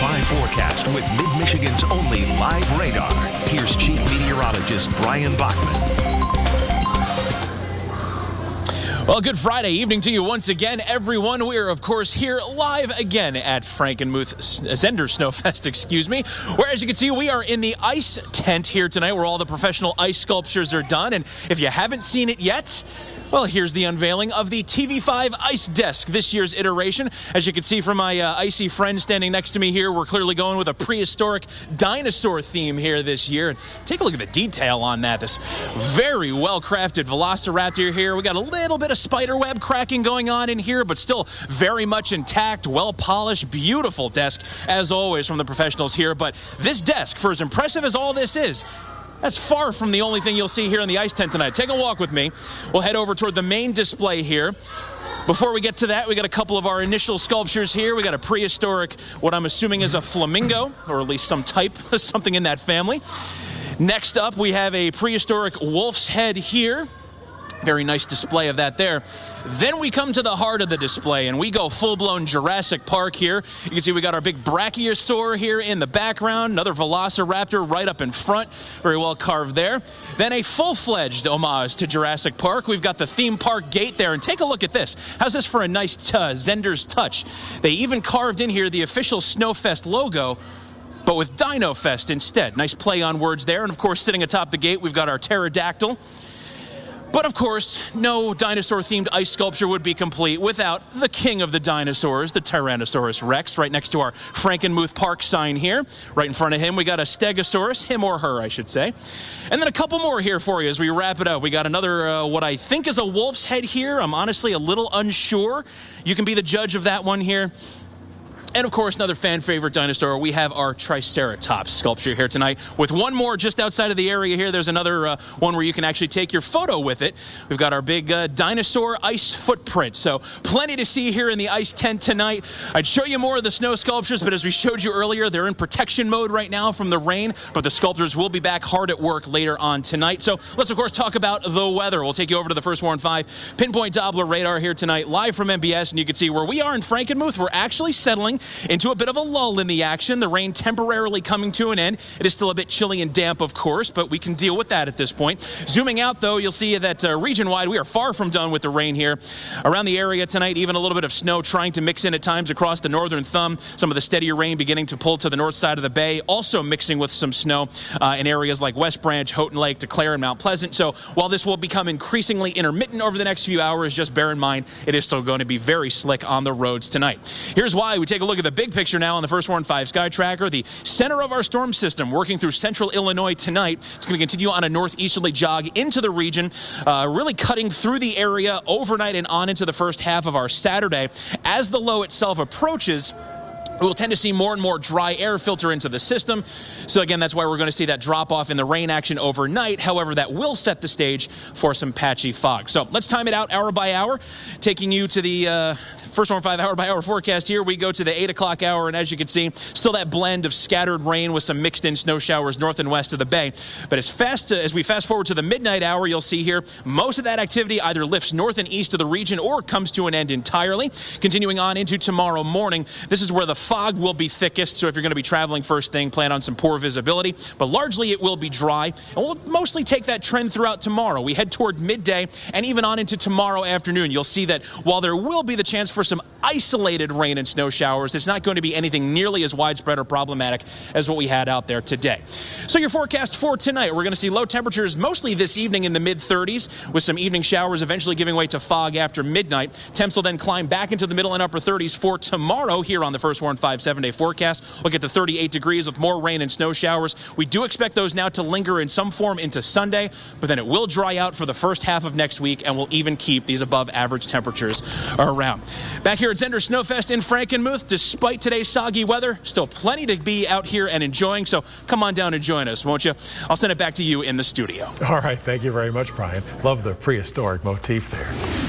5 forecast with Mid-Michigan's only live radar. Here's Chief Meteorologist Bryan Bachman. Well, good Friday evening to you once again, everyone. We are, of course, here live again at Frankenmuth, Zehnder Snowfest, where, as you can see, we are in the ice tent here tonight where all the professional ice sculptures are done. And if you haven't seen it yet, well, here's the unveiling of the TV5 Ice Desk, this year's iteration. As you can see from my icy friend standing next to me here, we're clearly going with a prehistoric dinosaur theme here this year. And take a look at the detail on that. This very well-crafted velociraptor here. We got a little bit of spiderweb cracking going on in here, but still very much intact, well-polished, beautiful desk, as always, from the professionals here. But this desk, for as impressive as all this is, that's far from the only thing you'll see here in the ice tent tonight. Take a walk with me. We'll head over toward the main display here. Before we get to that, we got a couple of our initial sculptures here. We got a prehistoric, what I'm assuming is a flamingo, or at least some type, something in that family. Next up, we have a prehistoric wolf's head here. Very nice display of that there. Then we come to the heart of the display, and we go full-blown Jurassic Park here. You can see we got our big brachiosaur here in the background, another velociraptor right up in front, very well carved there. Then a full-fledged homage to Jurassic Park. We've got the theme park gate there, and take a look at this. How's this for a nice Zehnders touch? They even carved in here the official Snowfest logo, but with Dino Fest instead. Nice play on words there. And, of course, sitting atop the gate, we've got our pterodactyl. But, of course, no dinosaur-themed ice sculpture would be complete without the king of the dinosaurs, the Tyrannosaurus Rex, right next to our Frankenmuth Park sign here. Right in front of him, we got a Stegosaurus, him or her, I should say. And then a couple more here for you as we wrap it up. We got another, what I think is a wolf's head here. I'm honestly a little unsure. You can be the judge of that one here. And, of course, another fan-favorite dinosaur. We have our Triceratops sculpture here tonight. With one more just outside of the area here, there's another one where you can actually take your photo with it. We've got our big dinosaur ice footprint. So plenty to see here in the ice tent tonight. I'd show you more of the snow sculptures, but as we showed you earlier, they're in protection mode right now from the rain. But the sculptors will be back hard at work later on tonight. So let's, of course, talk about the weather. We'll take you over to the First Warn 5 Pinpoint Doppler radar here tonight, live from MBS. And you can see where we are in Frankenmuth. We're actually settling into a bit of a lull in the action. The rain temporarily coming to an end. It is still a bit chilly and damp, of course, but we can deal with that at this point. Zooming out, though, you'll see that region-wide, we are far from done with the rain here. Around the area tonight, even a little bit of snow trying to mix in at times across the northern thumb. Some of the steadier rain beginning to pull to the north side of the bay, also mixing with some snow in areas like West Branch, Houghton Lake, DeClaire, and Mount Pleasant. So while this will become increasingly intermittent over the next few hours, just bear in mind it is still going to be very slick on the roads tonight. Here's why. We take a look at the big picture now on the First Warn 5 Sky Tracker. The center of our storm system working through central Illinois tonight. It's going to continue on a northeasterly jog into the region, really cutting through the area overnight and on into the first half of our Saturday. As the low itself approaches, we will tend to see more and more dry air filter into the system. So, again, that's why we're going to see that drop-off in the rain action overnight. However, that will set the stage for some patchy fog. So let's time it out hour by hour. Taking you to the First Warn 5 hour-by-hour forecast here. We go to the 8 o'clock hour, and as you can see, still that blend of scattered rain with some mixed-in snow showers north and west of the bay. But as we fast forward to the midnight hour, you'll see here most of that activity either lifts north and east of the region or comes to an end entirely. Continuing on into tomorrow morning, this is where the fog will be thickest, so if you're going to be traveling first thing, plan on some poor visibility. But largely it will be dry, and we'll mostly take that trend throughout tomorrow. We head toward midday and even on into tomorrow afternoon. You'll see that while there will be the chance for some isolated rain and snow showers, it's not going to be anything nearly as widespread or problematic as what we had out there today. So your forecast for tonight, we're going to see low temperatures mostly this evening in the mid-30s with some evening showers eventually giving way to fog after midnight. Temps will then climb back into the middle and upper 30s for tomorrow here on the First Warn 5 7-day forecast. We'll get to 38 degrees with more rain and snow showers. We do expect those now to linger in some form into Sunday, but then it will dry out for the first half of next week, and we'll even keep these above average temperatures around. Back here at Zehnder Snowfest in Frankenmuth, despite today's soggy weather, still plenty to be out here and enjoying, so come on down and join us, won't you? I'll send it back to you in the studio. All right, thank you very much, Brian. Love the prehistoric motif there.